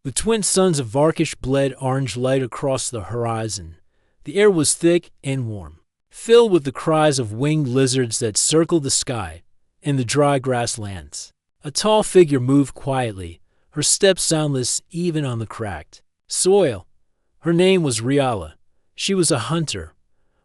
The twin suns of Varkish bled orange light across the horizon. The air was thick and warm, filled with the cries of winged lizards that circled the sky and the dry grasslands. A tall figure moved quietly, her steps soundless even on the cracked soil. Her name was Riala. She was a hunter,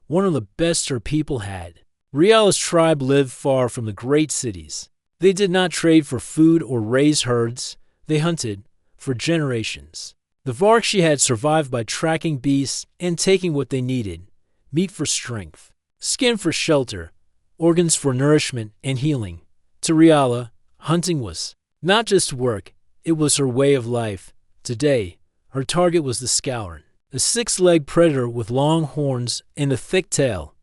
one of the best her people had. Riala's tribe lived far from the great cities. They did not trade for food or raise herds. They hunted for generations. The Varkshi had survived by tracking beasts and taking what they needed: meat for strength, skin for shelter, organs for nourishment and healing. To Riala, hunting was not just work, it was her way of life. Today, her target was the Scourin, a six-legged predator with long horns and a thick tail.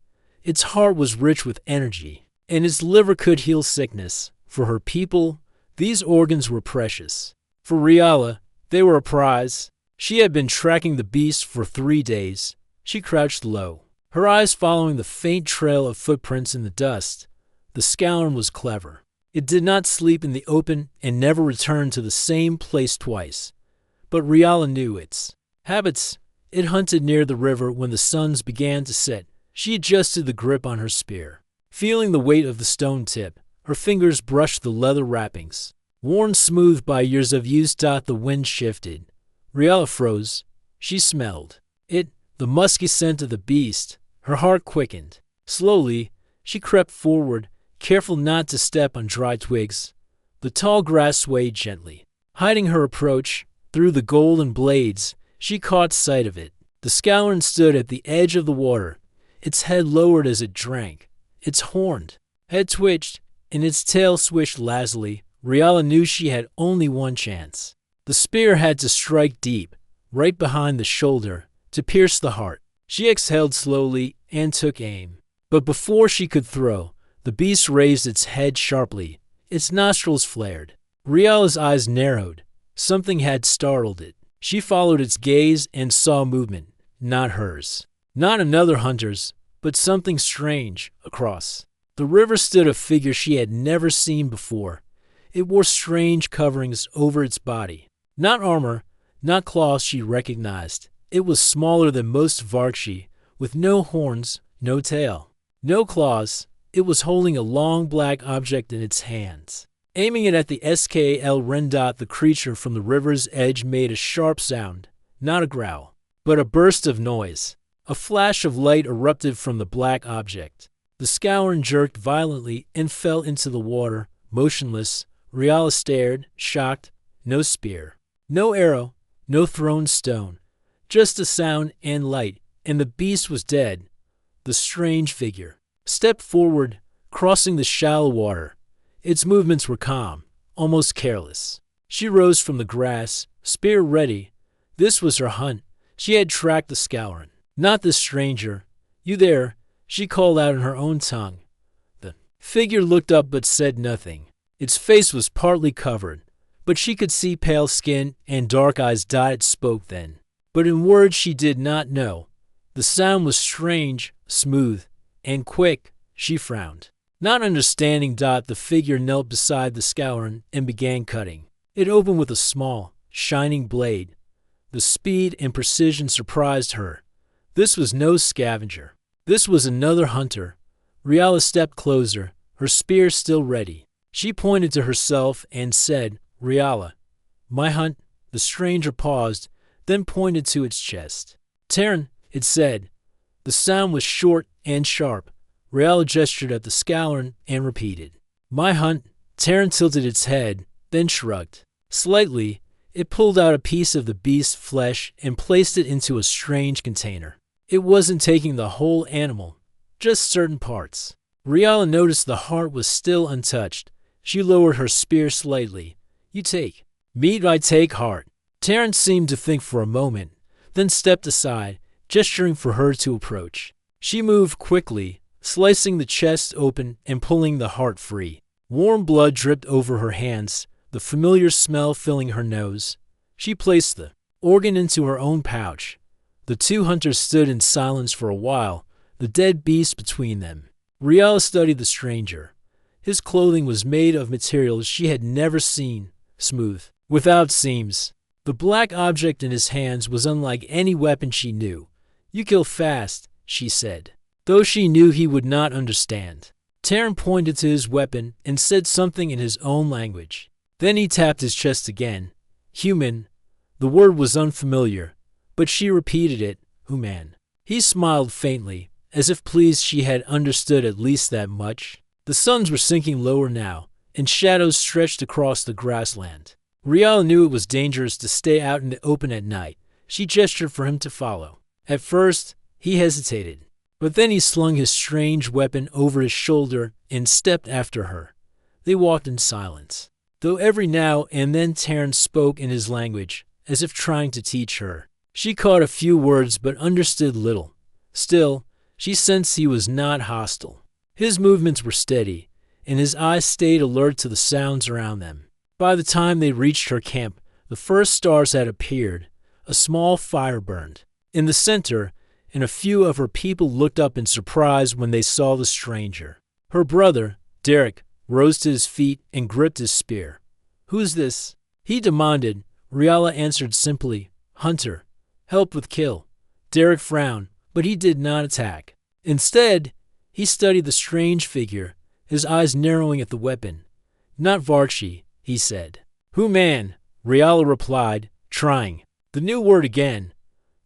Its heart was rich with energy, and its liver could heal sickness. For her people, these organs were precious. For Riala, they were a prize. She had been tracking the beast for 3 days. She crouched low, her eyes following the faint trail of footprints in the dust. The Scourin was clever. It did not sleep in the open and never returned to the same place twice. But Riala knew its habits. It hunted near the river when the suns began to set. She adjusted the grip on her spear. Feeling the weight of the stone tip, her fingers brushed the leather wrappings. Worn smooth by years of use, the wind shifted. Riala froze. She smelled it, the musky scent of the beast. Her heart quickened. Slowly, she crept forward, careful not to step on dry twigs. The tall grass swayed gently, hiding her approach. Through the golden blades, she caught sight of it. The Scourin stood at the edge of the water, its head lowered as it drank. Its horned head twitched, and its tail swished lazily. Riala knew she had only one chance. The spear had to strike deep, right behind the shoulder, to pierce the heart. She exhaled slowly and took aim. But before she could throw, the beast raised its head sharply. Its nostrils flared. Riala's eyes narrowed. Something had startled it. She followed its gaze and saw movement, not hers, not another hunter's, but something strange. Across the river stood a figure she had never seen before. It wore strange coverings over its body. Not armor, not claws she recognized. It was smaller than most Varkshi, with no horns, no tail, no claws. It was holding a long black object in its hands. Aiming it at the SKL Rendot, the creature from the river's edge made a sharp sound, not a growl, but a burst of noise. A flash of light erupted from the black object. The Scourin jerked violently and fell into the water, motionless. Riala stared, shocked. No spear, no arrow, no thrown stone, just a sound and light, and the beast was dead. The strange figure stepped forward, crossing the shallow water. Its movements were calm, almost careless. She rose from the grass, spear ready. This was her hunt. She had tracked the Scourin, not the stranger. "You there?" she called out in her own tongue. The figure looked up but said nothing. Its face was partly covered, but she could see pale skin and dark eyes. It spoke then, but in words she did not know. The sound was strange, smooth, and quick. She frowned, not understanding. The figure knelt beside the Scourin and began cutting. It opened with a small, shining blade. The speed and precision surprised her. This was no scavenger. This was another hunter. Riala stepped closer, her spear still ready. She pointed to herself and said, "Riala, my hunt." The stranger paused, then pointed to its chest. "Terran," it said. The sound was short and sharp. Riala gestured at the Scourin and repeated, "My hunt." Terran tilted its head, then shrugged. Slightly, it pulled out a piece of the beast's flesh and placed it into a strange container. It wasn't taking the whole animal, just certain parts. Riala noticed the heart was still untouched. She lowered her spear slightly. "You take meat, I take heart." Terran seemed to think for a moment, then stepped aside, gesturing for her to approach. She moved quickly, slicing the chest open and pulling the heart free. Warm blood dripped over her hands, the familiar smell filling her nose. She placed the organ into her own pouch. The two hunters stood in silence for a while, the dead beast between them. Riala studied the stranger. His clothing was made of materials she had never seen, smooth, without seams. The black object in his hands was unlike any weapon she knew. "You kill fast," she said, though she knew he would not understand. Terran pointed to his weapon and said something in his own language. Then he tapped his chest again. "Human." The word was unfamiliar, but she repeated it, "Human." He smiled faintly, as if pleased she had understood at least that much. The suns were sinking lower now, and shadows stretched across the grassland. Riala knew it was dangerous to stay out in the open at night. She gestured for him to follow. At first, he hesitated, but then he slung his strange weapon over his shoulder and stepped after her. They walked in silence, though every now and then Terran spoke in his language, as if trying to teach her. She caught a few words but understood little. Still, she sensed he was not hostile. His movements were steady, and his eyes stayed alert to the sounds around them. By the time they reached her camp, the first stars had appeared. A small fire burned in the center, and a few of her people looked up in surprise when they saw the stranger. Her brother, Derek, rose to his feet and gripped his spear. "Who's this?" he demanded. Riala answered simply, "Hunter. Help with kill." Derek frowned, but he did not attack. Instead, he studied the strange figure, his eyes narrowing at the weapon. "Not Varchi," he said. "Human," Riala replied, trying the new word again.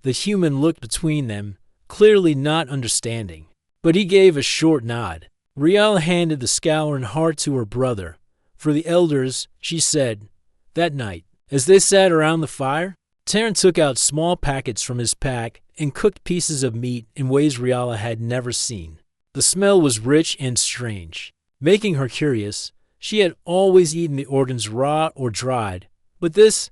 The human looked between them, clearly not understanding, but he gave a short nod. Riala handed the scouring heart to her brother. "For the elders," she said. That night, as they sat around the fire, Terran took out small packets from his pack and cooked pieces of meat in ways Riala had never seen. The smell was rich and strange, making her curious. She had always eaten the organs raw or dried, but this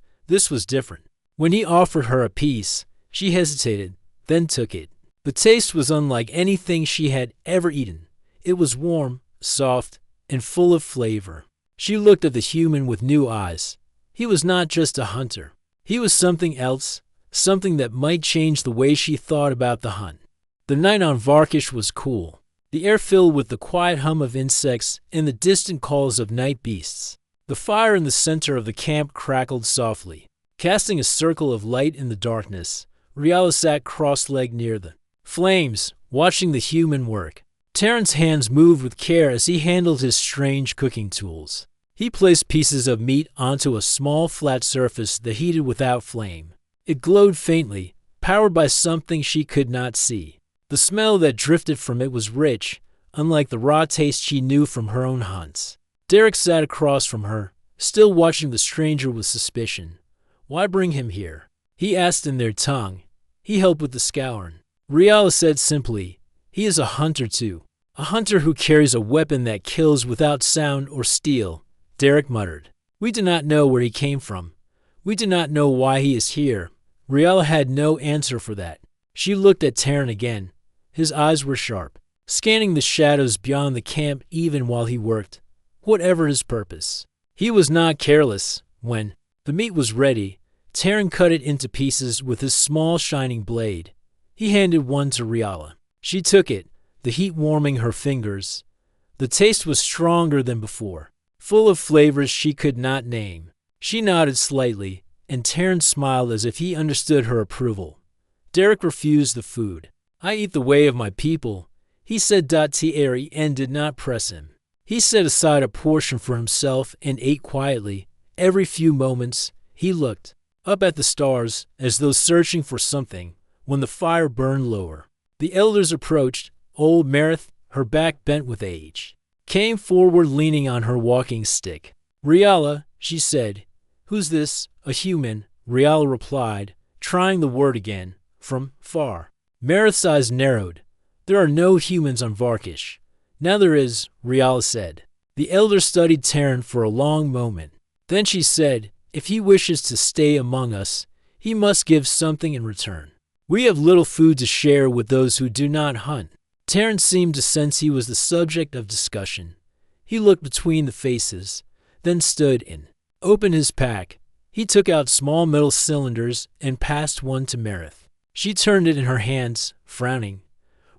was different. When he offered her a piece, she hesitated, then took it. The taste was unlike anything she had ever eaten. It was warm, soft, and full of flavor. She looked at the human with new eyes. He was not just a hunter. He was something else, something that might change the way she thought about the hunt. The night on Varkish was cool, the air filled with the quiet hum of insects and the distant calls of night beasts. The fire in the center of the camp crackled softly, casting a circle of light in the darkness. Riala sat cross-legged near the flames, watching the human work. Terran's hands moved with care as he handled his strange cooking tools. He placed pieces of meat onto a small flat surface that heated without flame. It glowed faintly, powered by something she could not see. The smell that drifted from it was rich, unlike the raw taste she knew from her own hunts. Derek sat across from her, still watching the stranger with suspicion. "Why bring him here?" he asked in their tongue. "He helped with the scouring." Riala said simply, "He is a hunter too. A hunter who carries a weapon that kills without sound or steel." Derek muttered, "We do not know where he came from. We do not know why he is here." Riala had no answer for that. She looked at Terran again. His eyes were sharp, scanning the shadows beyond the camp even while he worked. Whatever his purpose, he was not careless. When the meat was ready, Terran cut it into pieces with his small shining blade. He handed one to Riala. She took it, the heat warming her fingers. The taste was stronger than before, full of flavors she could not name. She nodded slightly, and Terran smiled as if he understood her approval. Derek refused the food. "I eat the way of my people," he said. Thierry and did not press him. He set aside a portion for himself and ate quietly. Every few moments, he looked up at the stars as though searching for something. When the fire burned lower, the elders approached. Old Marith, her back bent with age, came forward leaning on her walking stick. "Riala," she said. "Who's this?" "A human," Riala replied, trying the word again. "From far." Marith's eyes narrowed. "There are no humans on Varkish." "Now there is," Riala said. The elder studied Terran for a long moment. Then she said, "If he wishes to stay among us, he must give something in return. We have little food to share with those who do not hunt." Terran seemed to sense he was the subject of discussion. He looked between the faces, then stood and opened his pack. He took out small metal cylinders and passed one to Marith. She turned it in her hands, frowning.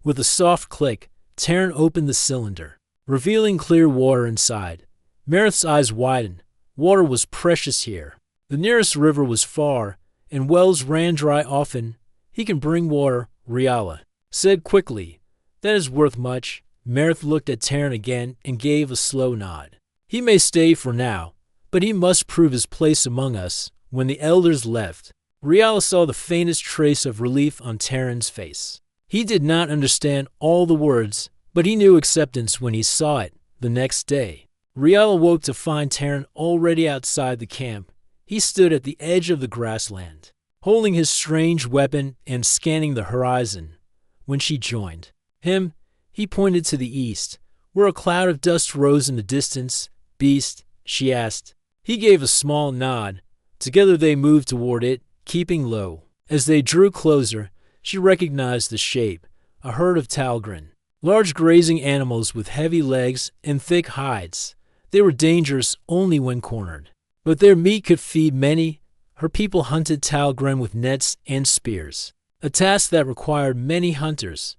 With a soft click, Terran opened the cylinder, revealing clear water inside. Marith's eyes widened. Water was precious here. The nearest river was far, and wells ran dry often. He can bring water, Riala said quickly. That is worth much. Merith looked at Terran again and gave a slow nod. He may stay for now, but he must prove his place among us. When the elders left, Riala saw the faintest trace of relief on Terran's face. He did not understand all the words, but he knew acceptance when he saw it. The next day, Riala woke to find Terran already outside the camp. He stood at the edge of the grassland, holding his strange weapon and scanning the horizon. When she joined him, he pointed to the east, where a cloud of dust rose in the distance. Beast, she asked. He gave a small nod. Together they moved toward it, keeping low. As they drew closer, she recognized the shape, a herd of Talgrin, large grazing animals with heavy legs and thick hides. They were dangerous only when cornered, but their meat could feed many. Her people hunted Talgrin with nets and spears, a task that required many hunters.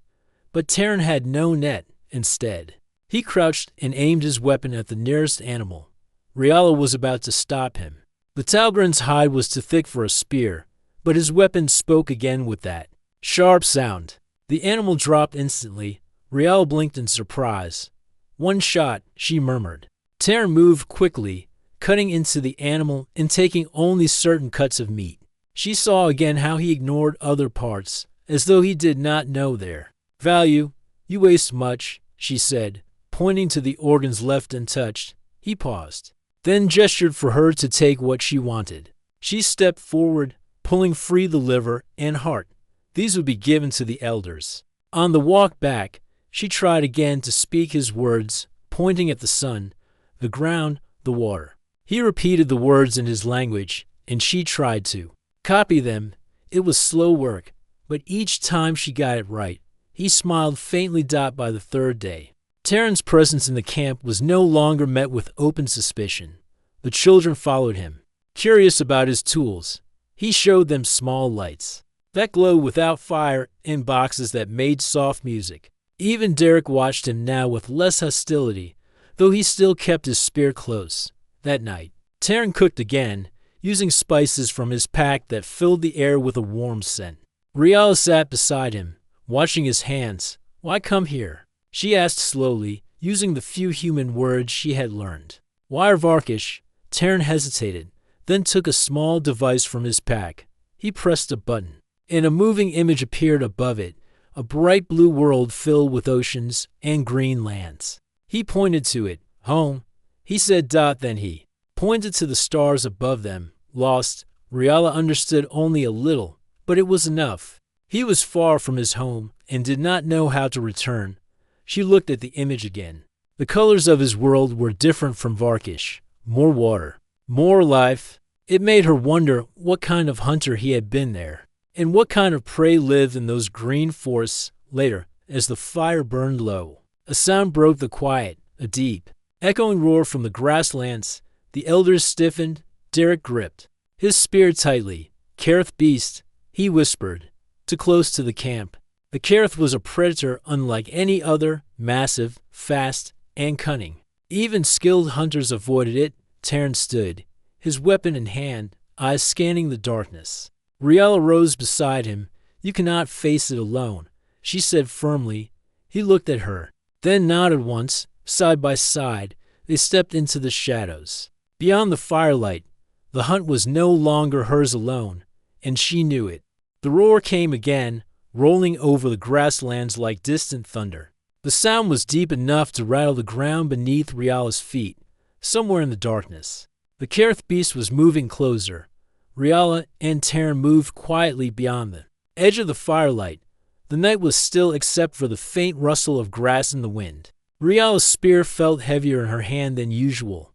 But Terran had no net. Instead, he crouched and aimed his weapon at the nearest animal. Riala was about to stop him. The Talgrin's hide was too thick for a spear, but his weapon spoke again with that sharp sound. The animal dropped instantly. Riala blinked in surprise. One shot, she murmured. Terran moved quickly, cutting into the animal and taking only certain cuts of meat. She saw again how he ignored other parts, as though he did not know their value. You waste much, she said, pointing to the organs left untouched. He paused, then gestured for her to take what she wanted. She stepped forward, pulling free the liver and heart. These would be given to the elders. On the walk back, she tried again to speak his words, pointing at the sun, the ground, the water. He repeated the words in his language, and she tried to copy them. It was slow work, but each time she got it right. He smiled faintly. By the third day, Terran's presence in the camp was no longer met with open suspicion. The children followed him, curious about his tools. He showed them small lights that glowed without fire and boxes that made soft music. Even Derek watched him now with less hostility, though he still kept his spear close. That night, Terran cooked again, using spices from his pack that filled the air with a warm scent. Riala sat beside him, watching his hands. Why come here? She asked slowly, using the few human words she had learned. Why Varkish? Terran hesitated, then took a small device from his pack. He pressed a button, and a moving image appeared above it, a bright blue world filled with oceans and green lands. He pointed to it. Home, he said. Then he pointed to the stars above them. Lost, Riala understood only a little, but it was enough. He was far from his home and did not know how to return. She looked at the image again. The colors of his world were different from Varkish. More water, more life. It made her wonder what kind of hunter he had been there, and what kind of prey lived in those green forests. Later, as the fire burned low, a sound broke the quiet, a deep, echoing roar from the grasslands. The elders stiffened. Derek gripped his spear tightly. Kareth beast, he whispered, too close to the camp. The Kareth was a predator unlike any other, massive, fast, and cunning. Even skilled hunters avoided it. Terran stood, his weapon in hand, eyes scanning the darkness. Riala rose beside him. You cannot face it alone, she said firmly. He looked at her, then nodded once. Side by side, they stepped into the shadows. Beyond the firelight, the hunt was no longer hers alone, and she knew it. The roar came again, rolling over the grasslands like distant thunder. The sound was deep enough to rattle the ground beneath Riala's feet. Somewhere in the darkness, the Kareth beast was moving closer. Riala and Terran moved quietly beyond the edge of the firelight. The night was still except for the faint rustle of grass in the wind. Riala's spear felt heavier in her hand than usual.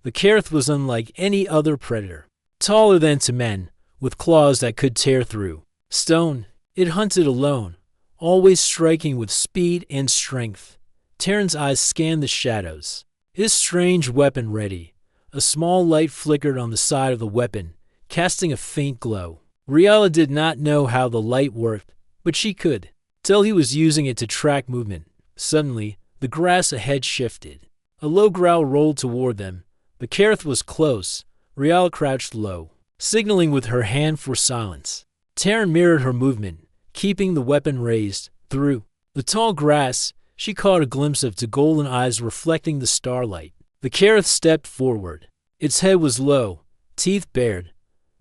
The Kareth was unlike any other predator. Taller than to men, with claws that could tear through stone. It hunted alone, always striking with speed and strength. Terran's eyes scanned the shadows, his strange weapon ready. A small light flickered on the side of the weapon, casting a faint glow. Riala did not know how the light worked, but she could tell he was using it to track movement. Suddenly, the grass ahead shifted. A low growl rolled toward them. The Kareth was close. Riala crouched low, signaling with her hand for silence. Taryn mirrored her movement, keeping the weapon raised. Through the tall grass, she caught a glimpse of the golden eyes reflecting the starlight. The Careth stepped forward. Its head was low, teeth bared.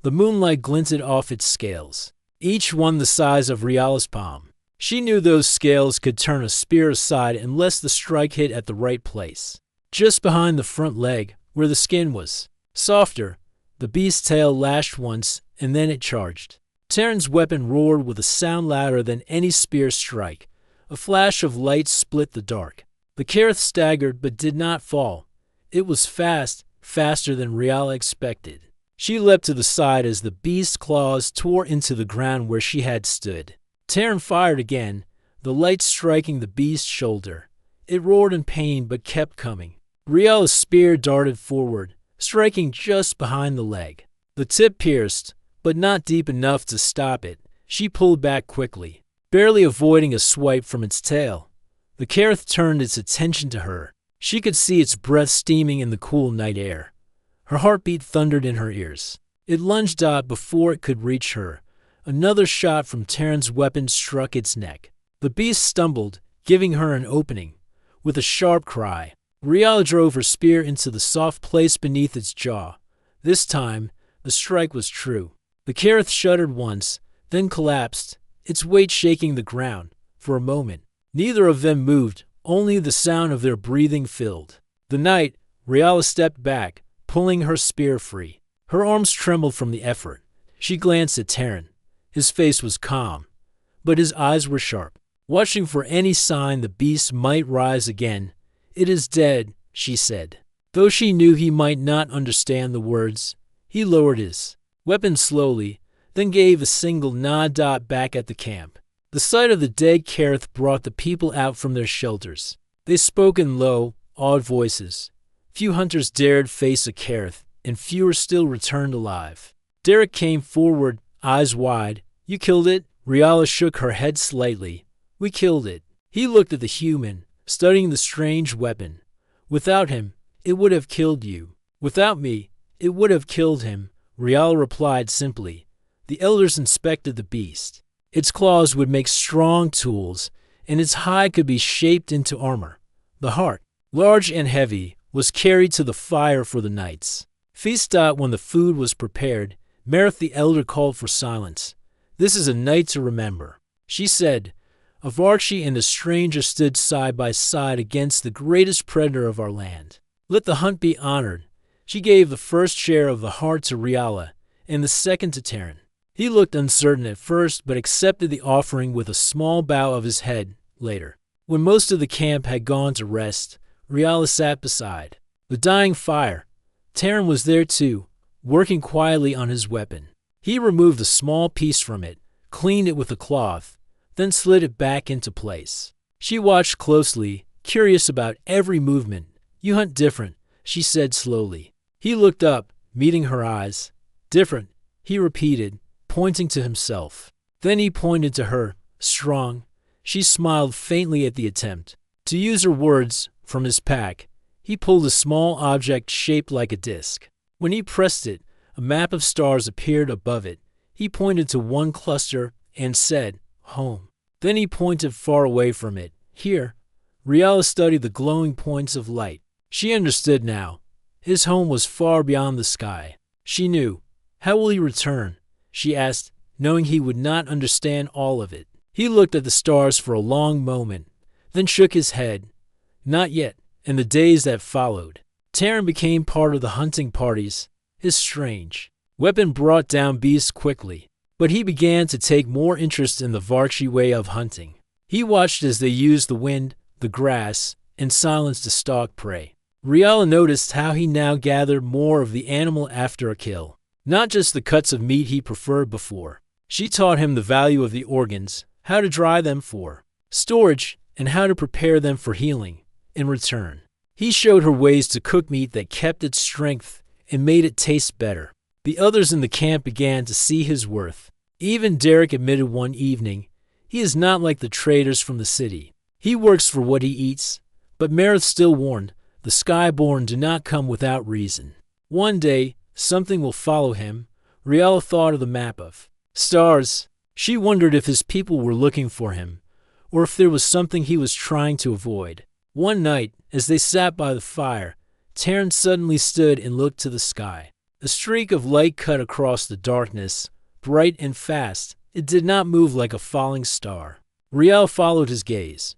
The moonlight glinted off its scales, each one the size of Riala's palm. She knew those scales could turn a spear aside unless the strike hit at the right place. Just behind the front leg, where the skin was softer, the beast's tail lashed once, and then it charged. Taryn's weapon roared with a sound louder than any spear strike. A flash of light split the dark. The Careth staggered but did not fall. It was fast, faster than Riala expected. She leapt to the side as the beast's claws tore into the ground where she had stood. Taryn fired again, the light striking the beast's shoulder. It roared in pain but kept coming. Riala's spear darted forward, striking just behind the leg. The tip pierced, but not deep enough to stop it. She pulled back quickly, barely avoiding a swipe from its tail. The Careth turned its attention to her. She could see its breath steaming in the cool night air. Her heartbeat thundered in her ears. It lunged out before it could reach her. Another shot from Taryn's weapon struck its neck. The beast stumbled, giving her an opening. With a sharp cry, Riala drove her spear into the soft place beneath its jaw. This time, the strike was true. The Careth shuddered once, then collapsed, its weight shaking the ground. For a moment, neither of them moved, only the sound of their breathing filled the night. Riala stepped back, pulling her spear free. Her arms trembled from the effort. She glanced at Taryn. His face was calm, but his eyes were sharp, watching for any sign the beast might rise again. "It is dead," she said. Though she knew he might not understand the words, he lowered his weapon slowly, then gave a single nod back at the camp. The sight of the dead Careth brought the people out from their shelters. They spoke in low, awed voices. Few hunters dared face a Careth, and fewer still returned alive. Derek came forward, eyes wide. "You killed it?" Riala shook her head slightly. "We killed it." He looked at the human, studying the strange weapon. "Without him, it would have killed you. Without me, it would have killed him," Riala replied simply. The elders inspected the beast. Its claws would make strong tools, and its hide could be shaped into armor. The heart, large and heavy, was carried to the fire for the knights. Feast. When the food was prepared, Merith the elder called for silence. "This is a night to remember," she said. A Varchi and a stranger stood side by side against the greatest predator of our land. "Let the hunt be honored." She gave the first share of the heart to Riala, and the second to Taryn. He looked uncertain at first, but accepted the offering with a small bow of his head. Later, when most of the camp had gone to rest, Riala sat beside the dying fire. Taryn was there too, working quietly on his weapon. He removed a small piece from it, cleaned it with a cloth, then slid it back into place. She watched closely, curious about every movement. "You hunt different," she said slowly. He looked up, meeting her eyes. "Different," he repeated, pointing to himself. Then he pointed to her. "Strong." She smiled faintly at the attempt to use her words. From his pack, he pulled a small object shaped like a disc. When he pressed it, a map of stars appeared above it. He pointed to one cluster and said, "Home." Then he pointed far away from it. "Here." Riala studied the glowing points of light. She understood now. His home was far beyond the sky. She knew. "How will he return?" she asked, knowing he would not understand all of it. He looked at the stars for a long moment, then shook his head. "Not yet." In the days that followed, Taryn became part of the hunting parties. His strange weapon brought down beasts quickly, but he began to take more interest in the Varchi way of hunting. He watched as they used the wind, the grass, and silence to stalk prey. Riala noticed how he now gathered more of the animal after a kill, not just the cuts of meat he preferred before. She taught him the value of the organs, how to dry them for storage, and how to prepare them for healing. In return, he showed her ways to cook meat that kept its strength and made it taste better. The others in the camp began to see his worth. Even Derek admitted one evening, he is not like the traders from the city. He works for what he eats. But Merith still warned, the Skyborn do not come without reason. One day, something will follow him. Riala thought of the map of stars. She wondered if his people were looking for him, or if there was something he was trying to avoid. One night, as they sat by the fire, Terran suddenly stood and looked to the sky. A streak of light cut across the darkness, bright and fast. It did not move like a falling star. Rial followed his gaze.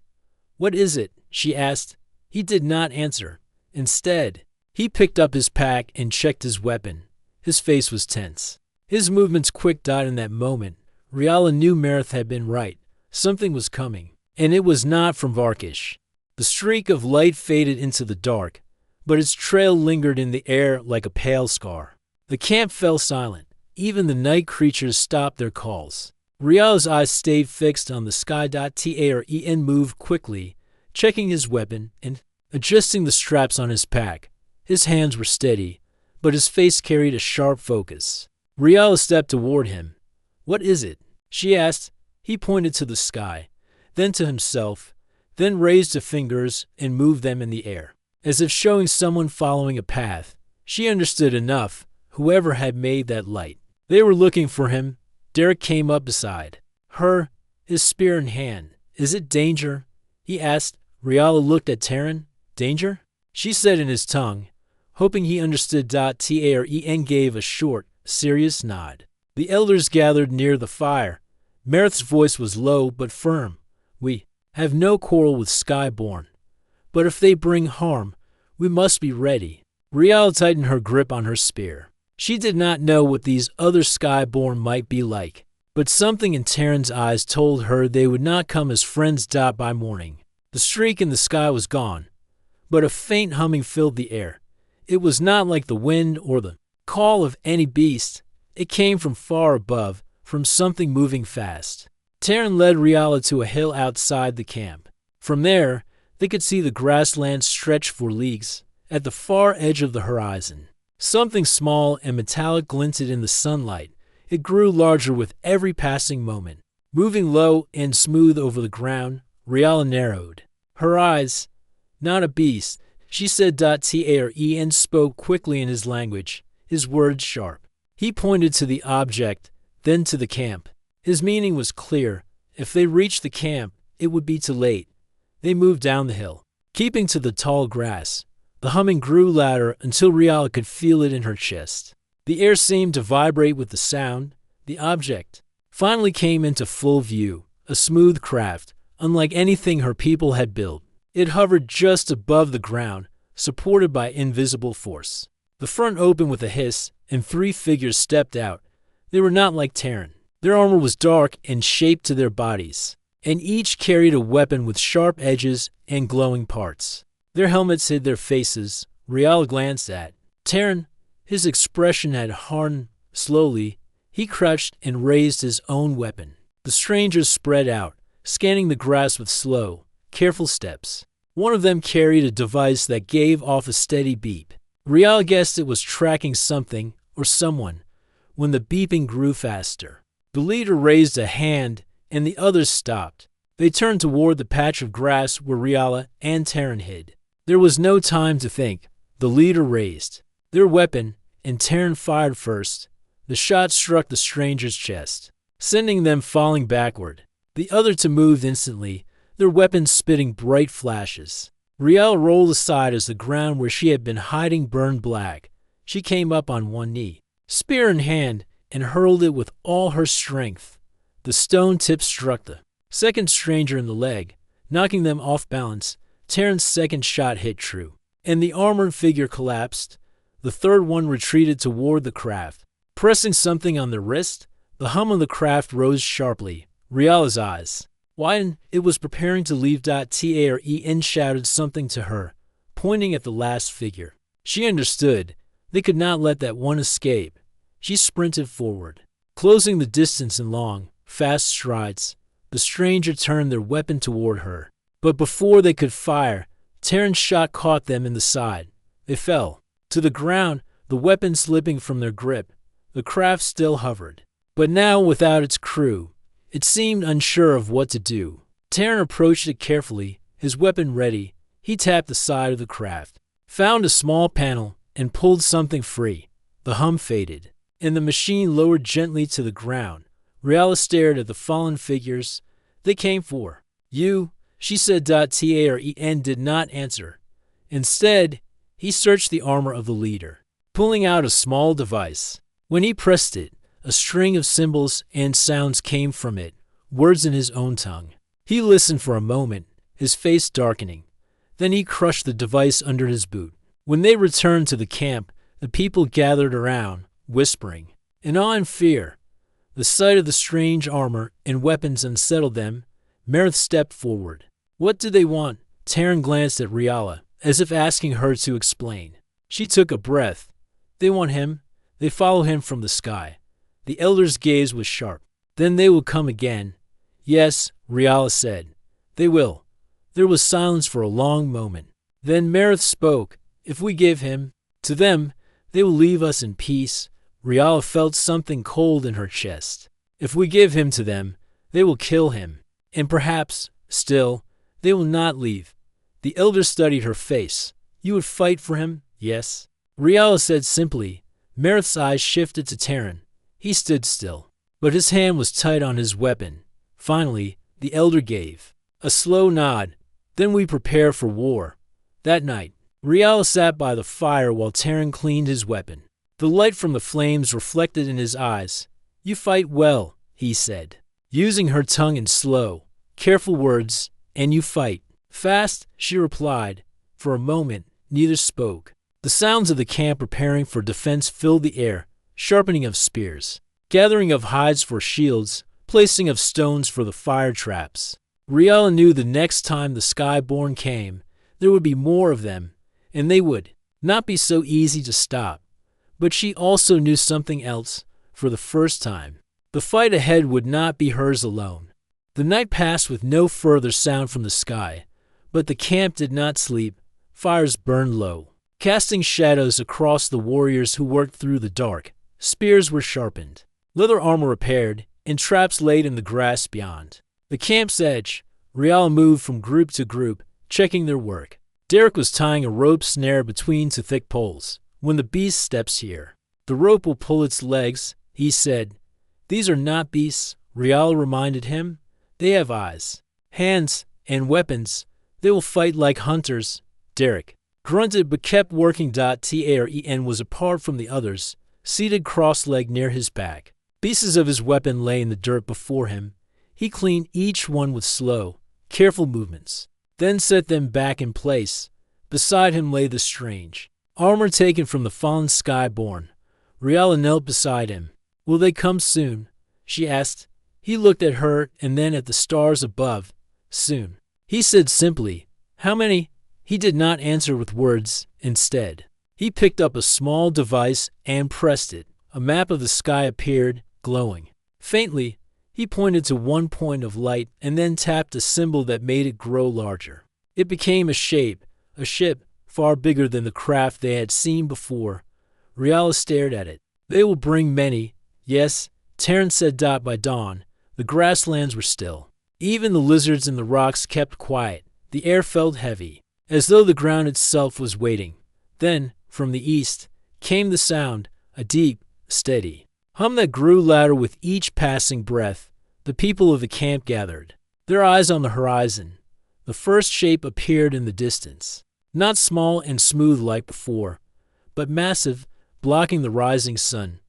"What is it?" she asked. He did not answer. Instead, he picked up his pack and checked his weapon. His face was tense. His movements quick-dot in that moment. Riala knew Marith had been right. Something was coming, and it was not from Varkish. The streak of light faded into the dark, but its trail lingered in the air like a pale scar. The camp fell silent. Even the night creatures stopped their calls. Rial's eyes stayed fixed on the sky. Taren moved quickly, checking his weapon and adjusting the straps on his pack. His hands were steady, but his face carried a sharp focus. Rial stepped toward him. "What is it?" she asked. He pointed to the sky, then to himself, then raised the fingers and moved them in the air, as if showing someone following a path. She understood enough, whoever had made that light. They were looking for him. Derek came up beside her, his spear in hand. "Is it danger?" he asked. Riala looked at Terran. "Danger?" she said in his tongue, hoping he understood. Taren gave a short, serious nod. The elders gathered near the fire. Marith's voice was low but firm. "We have no quarrel with Skyborn, but if they bring harm, we must be ready." Rial tightened her grip on her spear. She did not know what these other Skyborn might be like, but something in Terran's eyes told her they would not come as friends. By morning, the streak in the sky was gone, but a faint humming filled the air. It was not like the wind or the call of any beast. It came from far above, from something moving fast. Terran led Riala to a hill outside the camp. From there, they could see the grassland stretch for leagues. At the far edge of the horizon, something small and metallic glinted in the sunlight. It grew larger with every passing moment. Moving low and smooth over the ground, Riala narrowed her eyes. "Not a beast," she said. Taren spoke quickly in his language, his words sharp. He pointed to the object, then to the camp. His meaning was clear. If they reached the camp, it would be too late. They moved down the hill, keeping to the tall grass. The humming grew louder until Riala could feel it in her chest. The air seemed to vibrate with the sound. The object finally came into full view, a smooth craft, unlike anything her people had built. It hovered just above the ground, supported by invisible force. The front opened with a hiss, and 3 figures stepped out. They were not like Terran. Their armor was dark and shaped to their bodies, and each carried a weapon with sharp edges and glowing parts. Their helmets hid their faces. Rial glanced at Terran. His expression had hardened. Slowly, he crouched and raised his own weapon. The strangers spread out, scanning the grass with slow, careful steps. One of them carried a device that gave off a steady beep. Rial guessed it was tracking something or someone, when the beeping grew faster. The leader raised a hand, and the others stopped. They turned toward the patch of grass where Riala and Terran hid. There was no time to think. The leader raised their weapon, and Terran fired first. The shot struck the stranger's chest, sending them falling backward. The other two moved instantly, their weapons spitting bright flashes. Rial rolled aside as the ground where she had been hiding burned black. She came up on one knee, spear in hand, and hurled it with all her strength. The stone tip struck the second stranger in the leg, knocking them off balance. Terran's second shot hit true, and the armored figure collapsed. The third one retreated toward the craft, pressing something on the wrist. The hum of the craft rose sharply. Riala's eyes widened. It was preparing to leave. Taren shouted something to her, pointing at the last figure. She understood. They could not let that one escape. She sprinted forward, closing the distance in long, fast strides. The stranger turned their weapon toward her, but before they could fire, Terran's shot caught them in the side. They fell to the ground, the weapon slipping from their grip. The craft still hovered, but now without its crew. It seemed unsure of what to do. Terran approached it carefully, his weapon ready. He tapped the side of the craft, found a small panel, and pulled something free. The hum faded. and the machine lowered gently to the ground. Riala stared at the fallen figures. They came for you, she said. Taren did not answer. Instead, he searched the armor of the leader, pulling out a small device. When he pressed it, a string of symbols and sounds came from it, words in his own tongue. He listened for a moment, his face darkening. Then he crushed the device under his boot. When they returned to the camp, the people gathered around, whispering, in awe and fear. The sight of the strange armor and weapons unsettled them. Merith stepped forward. What do they want? Taren glanced at Riala, as if asking her to explain. She took a breath. They want him. They follow him from the sky. The elder's gaze was sharp. Then they will come again. Yes, Riala said. They will. There was silence for a long moment. Then Merith spoke. If we give him to them, they will leave us in peace. Riala felt something cold in her chest. If we give him to them, they will kill him. And perhaps, still, they will not leave. The elder studied her face. You would fight for him, yes? Riala said simply. Merith's eyes shifted to Taren. He stood still, but his hand was tight on his weapon. Finally, the elder gave a slow nod. Then we prepare for war. That night, Riala sat by the fire while Taren cleaned his weapon. The light from the flames reflected in his eyes. You fight well, he said, using her tongue in slow, careful words, and you fight fast, she replied. For a moment, neither spoke. The sounds of the camp preparing for defense filled the air, sharpening of spears, gathering of hides for shields, placing of stones for the fire traps. Riala knew the next time the Skyborn came, there would be more of them, and they would not be so easy to stop. But she also knew something else. For the first time, the fight ahead would not be hers alone. The night passed with no further sound from the sky, but the camp did not sleep. Fires burned low, casting shadows across the warriors who worked through the dark. Spears were sharpened, leather armor repaired, and traps laid in the grass beyond. The camp's edge, Riala moved from group to group, checking their work. Derek was tying a rope snare between two thick poles. When the beast steps here, the rope will pull its legs, he said. These are not beasts, Riala reminded him. They have eyes, hands, and weapons. They will fight like hunters. Derek grunted but kept working. Taren was apart from the others, seated cross-legged near his back. Pieces of his weapon lay in the dirt before him. He cleaned each one with slow, careful movements, then set them back in place. Beside him lay the strange armor taken from the fallen Skyborn. Riala knelt beside him. Will they come soon? She asked. He looked at her and then at the stars above. Soon, he said simply. How many? He did not answer with words. Instead, he picked up a small device and pressed it. A map of the sky appeared, glowing. Faintly, he pointed to one point of light and then tapped a symbol that made it grow larger. It became a shape, a ship, far bigger than the craft they had seen before. Riala stared at it. They will bring many. Yes, Taren said. By dawn, the grasslands were still. Even the lizards in the rocks kept quiet. The air felt heavy, as though the ground itself was waiting. Then, from the east, came the sound, a deep, steady hum that grew louder with each passing breath. The people of the camp gathered, their eyes on the horizon. The first shape appeared in the distance, not small and smooth like before, but massive, blocking the rising sun.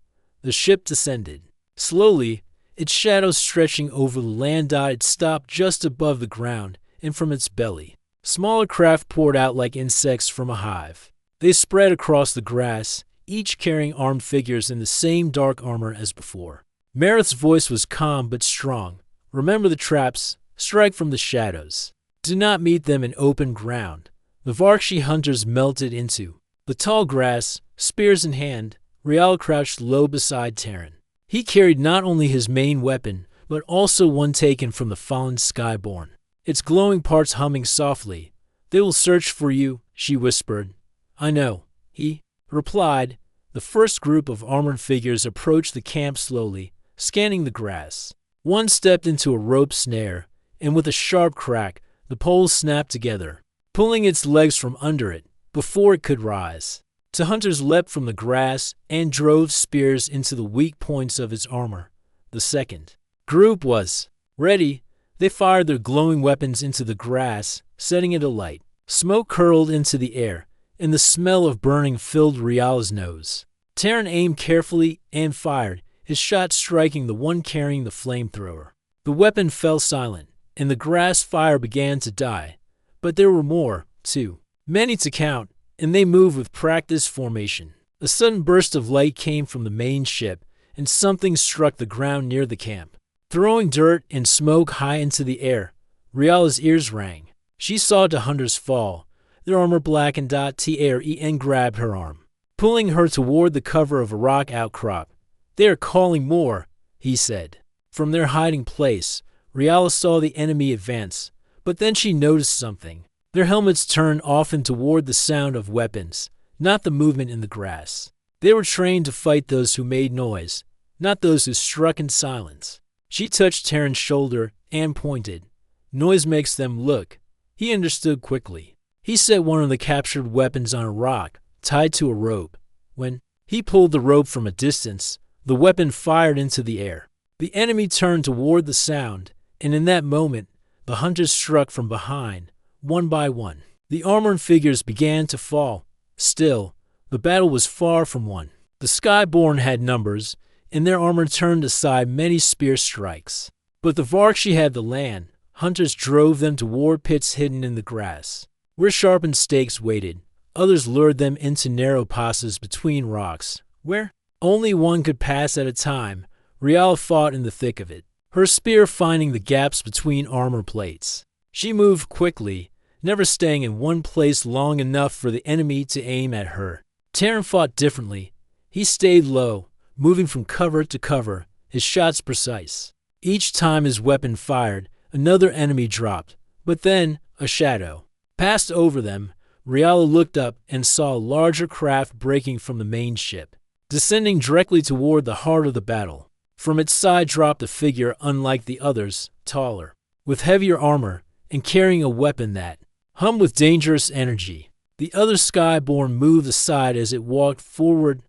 The ship descended. Slowly, its shadow stretching over the land. It stopped just above the ground, and from its belly, smaller craft poured out like insects from a hive. They spread across the grass, each carrying armed figures in the same dark armor as before. Merith's voice was calm but strong. Remember the traps. Strike from the shadows. Do not meet them in open ground. The Varkshi hunters melted into the tall grass, spears in hand. Riala crouched low beside Taren. He carried not only his main weapon, but also one taken from the fallen Skyborn, its glowing parts humming softly. They will search for you, she whispered. I know, he replied. The first group of armored figures approached the camp slowly, scanning the grass. One stepped into a rope snare, and with a sharp crack, the poles snapped together, pulling its legs from under it before it could rise. Two hunters leapt from the grass and drove spears into the weak points of his armor. The second group was ready. They fired their glowing weapons into the grass, setting it alight. Smoke curled into the air, and the smell of burning filled Riala's nose. Terran aimed carefully and fired, his shot striking the one carrying the flamethrower. The weapon fell silent, and the grass fire began to die. But there were more, too many to count, and they moved with practiced formation. A sudden burst of light came from the main ship, and something struck the ground near the camp. Throwing dirt and smoke high into the air, Riala's ears rang. She saw the hunters fall, their armor blackened. Tren grabbed her arm, pulling her toward the cover of a rock outcrop. "They are calling more," he said. From their hiding place, Riala saw the enemy advance, but then she noticed something. Their helmets turned often toward the sound of weapons, not the movement in the grass. They were trained to fight those who made noise, not those who struck in silence. She touched Terran's shoulder and pointed. "Noise makes them look." He understood quickly. He set one of the captured weapons on a rock, tied to a rope. When he pulled the rope from a distance, the weapon fired into the air. The enemy turned toward the sound, and in that moment, the hunters struck from behind, one by one. The armored figures began to fall. Still, the battle was far from won. The Skyborn had numbers, and their armor turned aside many spear strikes. But the Varkshi had the land. Hunters drove them toward pits hidden in the grass, where sharpened stakes waited. Others lured them into narrow passes between rocks, where only one could pass at a time. Riala fought in the thick of it, her spear finding the gaps between armor plates. She moved quickly, never staying in one place long enough for the enemy to aim at her. Terran fought differently. He stayed low, moving from cover to cover, his shots precise. Each time his weapon fired, another enemy dropped, but then a shadow passed over them. Riala looked up and saw a larger craft breaking from the main ship, descending directly toward the heart of the battle. From its side dropped a figure unlike the others, taller, with heavier armor, and carrying a weapon that hummed with dangerous energy. The other Skyborn moved aside as it walked forward.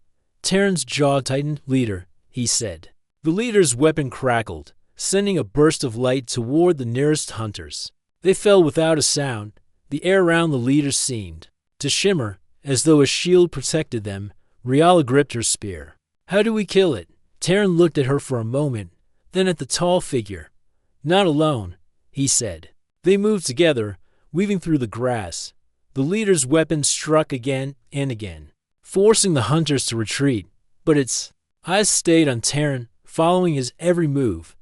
Terran's jaw tightened. "Leader," he said. The leader's weapon crackled, sending a burst of light toward the nearest hunters. They fell without a sound. The air around the leader seemed to shimmer, as though a shield protected them. Riala gripped her spear. "How do we kill it?" Terran looked at her for a moment, then at the tall figure. "Not alone," he said. They moved together, weaving through the grass. The leader's weapon struck again and again, forcing the hunters to retreat, but its eyes stayed on Terran, following his every move.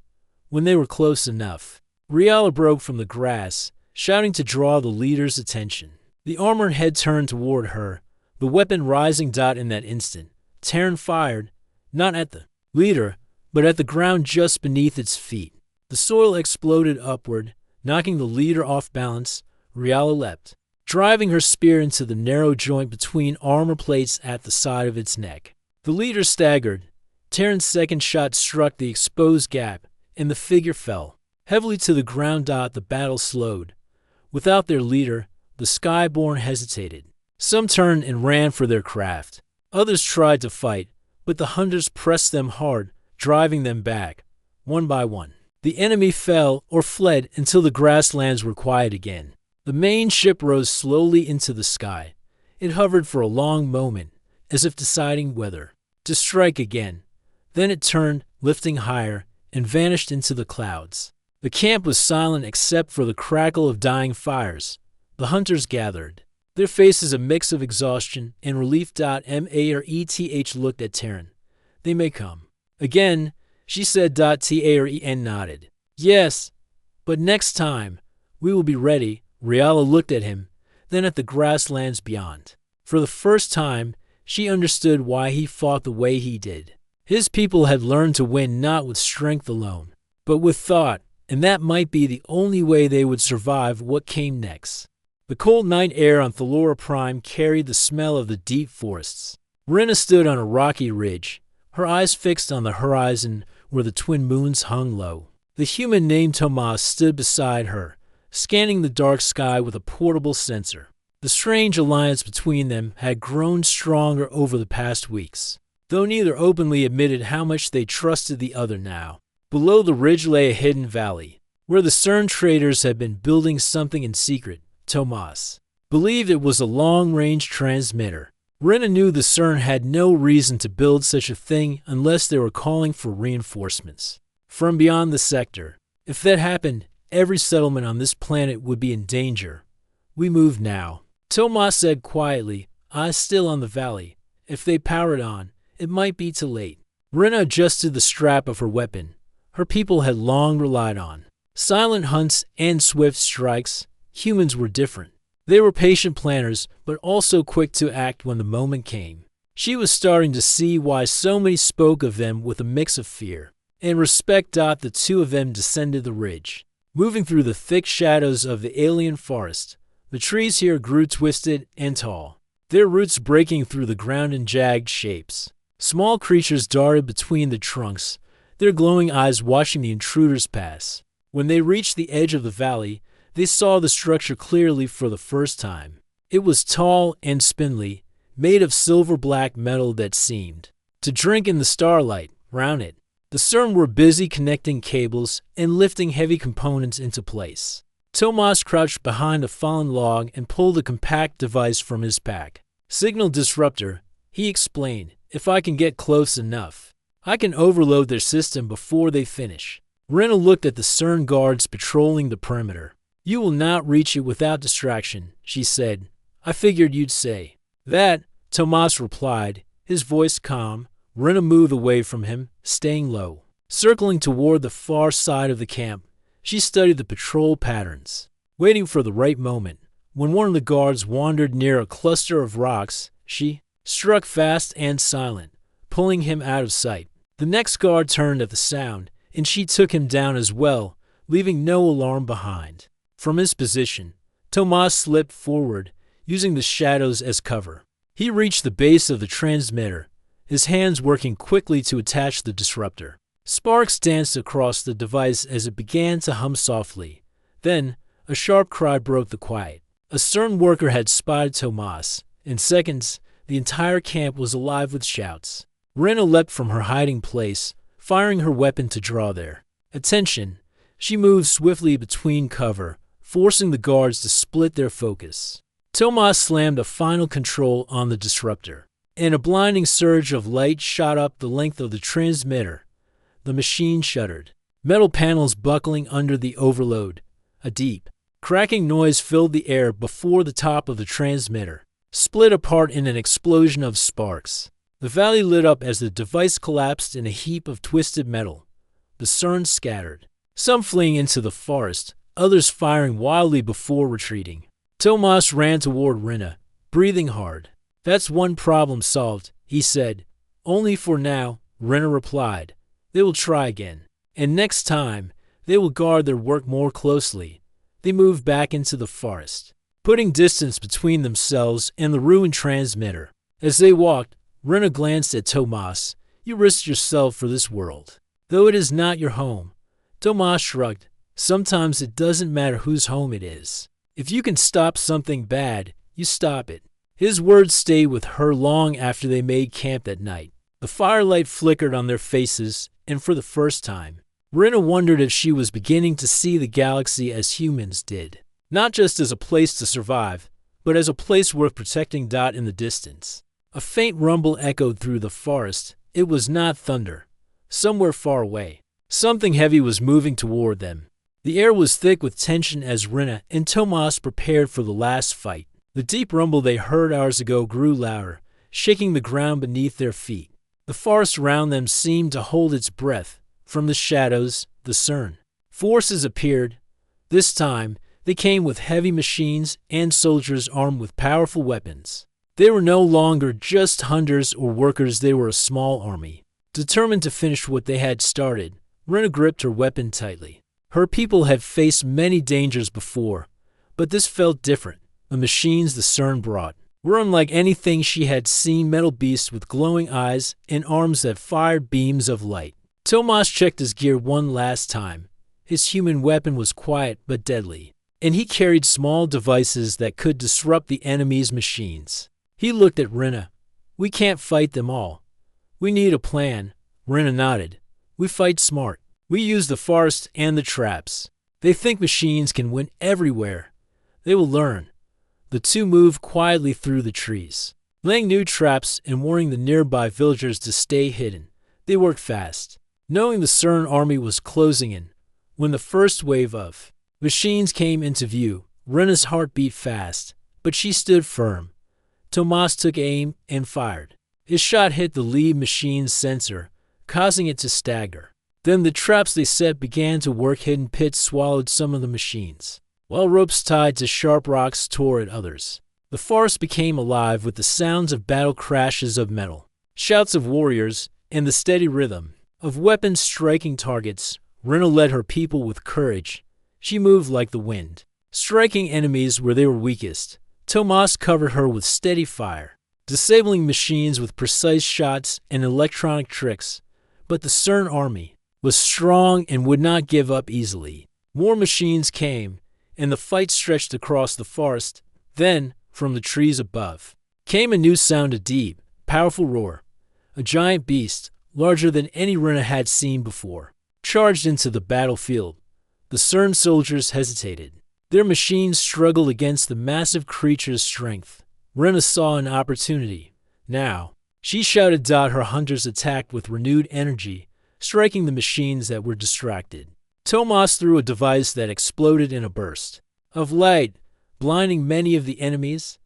When they were close enough, Riala broke from the grass, shouting to draw the leader's attention. The armored head turned toward her, the weapon rising. In that instant, Terran fired, not at the leader, but at the ground just beneath its feet. The soil exploded upward, knocking the leader off balance. Riala leapt, driving her spear into the narrow joint between armor plates at the side of its neck. The leader staggered. Terran's second shot struck the exposed gap, and the figure fell heavily to the ground. The battle slowed. Without their leader, the Skyborn hesitated. Some turned and ran for their craft. Others tried to fight, but the hunters pressed them hard, driving them back, one by one. The enemy fell or fled until the grasslands were quiet again. The main ship rose slowly into the sky. It hovered for a long moment, as if deciding whether to strike again. Then it turned, lifting higher, and vanished into the clouds. The camp was silent except for the crackle of dying fires. The hunters gathered, their faces a mix of exhaustion and relief. Mareth looked at Terran. "They may come again," she said. Tren nodded. "Yes, but next time, we will be ready." Riala looked at him, then at the grasslands beyond. For the first time, she understood why he fought the way he did. His people had learned to win not with strength alone, but with thought, and that might be the only way they would survive what came next. The cold night air on Thalora Prime carried the smell of the deep forests. Rena stood on a rocky ridge, her eyes fixed on the horizon where the twin moons hung low. The human named Tomas stood beside her, scanning the dark sky with a portable sensor. The strange alliance between them had grown stronger over the past weeks, though neither openly admitted how much they trusted the other now. Below the ridge lay a hidden valley, where the CERN traders had been building something in secret. Tomas believed it was a long-range transmitter. Rena knew the CERN had no reason to build such a thing unless they were calling for reinforcements from beyond the sector. If that happened, every settlement on this planet would be in danger. We move now, Tomas said quietly, eyes still on the valley. If they power it on, it might be too late. Rena adjusted the strap of her weapon. Her people had long relied on silent hunts and swift strikes. Humans were different. They were patient planners, but also quick to act when the moment came. She was starting to see why so many spoke of them with a mix of fear and respect. The two of them descended the ridge, moving through the thick shadows of the alien forest. The trees here grew twisted and tall, their roots breaking through the ground in jagged shapes. Small creatures darted between the trunks, their glowing eyes watching the intruders pass. When they reached the edge of the valley, they saw the structure clearly for the first time. It was tall and spindly, made of silver-black metal that seemed to drink in the starlight. Round it, the CERN were busy connecting cables and lifting heavy components into place. Tomas crouched behind a fallen log and pulled a compact device from his pack. Signal disruptor, he explained. If I can get close enough, I can overload their system before they finish. Rena looked at the CERN guards patrolling the perimeter. You will not reach it without distraction, she said. I figured you'd say that, Tomas replied, his voice calm. Rena moved away from him, staying low. Circling toward the far side of the camp, she studied the patrol patterns, waiting for the right moment. When one of the guards wandered near a cluster of rocks, she struck fast and silent, pulling him out of sight. The next guard turned at the sound, and she took him down as well, leaving no alarm behind. From his position, Tomas slipped forward, using the shadows as cover. He reached the base of the transmitter, his hands working quickly to attach the disruptor. Sparks danced across the device as it began to hum softly. Then, a sharp cry broke the quiet. A CERN worker had spotted Tomas. In seconds, the entire camp was alive with shouts. Rena leapt from her hiding place, firing her weapon to draw their attention. She moved swiftly between cover, forcing the guards to split their focus. Tomas slammed a final control on the disruptor, and a blinding surge of light shot up the length of the transmitter. The machine shuddered, metal panels buckling under the overload. A deep, cracking noise filled the air before the top of the transmitter split apart in an explosion of sparks. The valley lit up as the device collapsed in a heap of twisted metal. The CERN scattered, some fleeing into the forest, others firing wildly before retreating. Tomas ran toward Rena, breathing hard. That's one problem solved, he said. Only for now, Rena replied. They will try again. And next time, they will guard their work more closely. They moved back into the forest, putting distance between themselves and the ruined transmitter. As they walked, Rena glanced at Tomas. You risked yourself for this world, though it is not your home. Tomas shrugged. Sometimes it doesn't matter whose home it is. If you can stop something bad, you stop it. His words stayed with her long after they made camp that night. The firelight flickered on their faces, and for the first time, Rena wondered if she was beginning to see the galaxy as humans did. Not just as a place to survive, but as a place worth protecting. In the distance, a faint rumble echoed through the forest. It was not thunder. Somewhere far away, something heavy was moving toward them. The air was thick with tension as Rena and Tomas prepared for the last fight. The deep rumble they heard hours ago grew louder, shaking the ground beneath their feet. The forest around them seemed to hold its breath. From the shadows, the CERN forces appeared. This time, they came with heavy machines and soldiers armed with powerful weapons. They were no longer just hunters or workers, they were a small army, determined to finish what they had started. Rena gripped her weapon tightly. Her people had faced many dangers before, but this felt different. The machines the CERN brought were unlike anything she had seen, metal beasts with glowing eyes and arms that fired beams of light. Tomas checked his gear one last time. His human weapon was quiet but deadly. and he carried small devices that could disrupt the enemy's machines. He looked at Rena. We can't fight them all. We need a plan. Rena nodded. We fight smart. We use the forest and the traps. They think machines can win everywhere. They will learn. The two moved quietly through the trees, laying new traps and warning the nearby villagers to stay hidden. They worked fast, knowing the CERN army was closing in. When the first wave of machines came into view, Rena's heart beat fast, but she stood firm. Tomas took aim and fired. His shot hit the lead machine's sensor, causing it to stagger. Then the traps they set began to work. Hidden pits swallowed some of the machines, while ropes tied to sharp rocks tore at others. The forest became alive with the sounds of battle crashes of metal, shouts of warriors, and the steady rhythm of weapons striking targets. Rena led her people with courage. She moved like the wind, striking enemies where they were weakest. Tomas covered her with steady fire, disabling machines with precise shots and electronic tricks. But the CERN army was strong and would not give up easily. More machines came, and the fight stretched across the forest. Then, from the trees above, came a new sound, a deep, powerful roar. A giant beast, larger than any Rena had seen before, charged into the battlefield. The CERN soldiers hesitated. Their machines struggled against the massive creature's strength. Rena saw an opportunity. Now, she shouted. Her hunters attacked with renewed energy, striking the machines that were distracted. Tomas threw a device that exploded in a burst of light, blinding many of the enemies.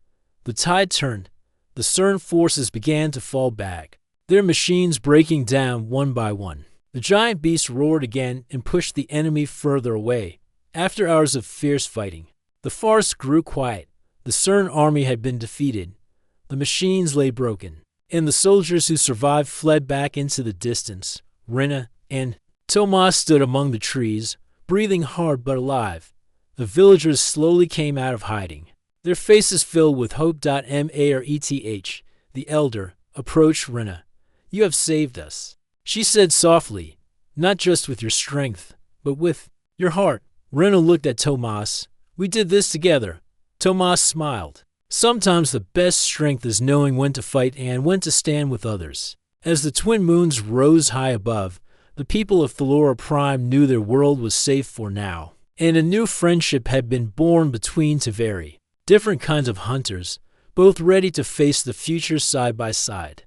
The tide turned. The CERN forces began to fall back, their machines breaking down one by one. The giant beast roared again and pushed the enemy further away. After hours of fierce fighting, the forest grew quiet. The CERN army had been defeated. The machines lay broken, and the soldiers who survived fled back into the distance. Rena and Tomas stood among the trees, breathing hard but alive. The villagers slowly came out of hiding, their faces filled with hope. Mareth, the elder, approached Rena. You have saved us, she said softly, not just with your strength, but with your heart. Rena looked at Tomas. We did this together. Tomas smiled. Sometimes the best strength is knowing when to fight and when to stand with others. As the twin moons rose high above, the people of Thalora Prime knew their world was safe for now, and a new friendship had been born between two very different kinds of hunters, both ready to face the future side by side.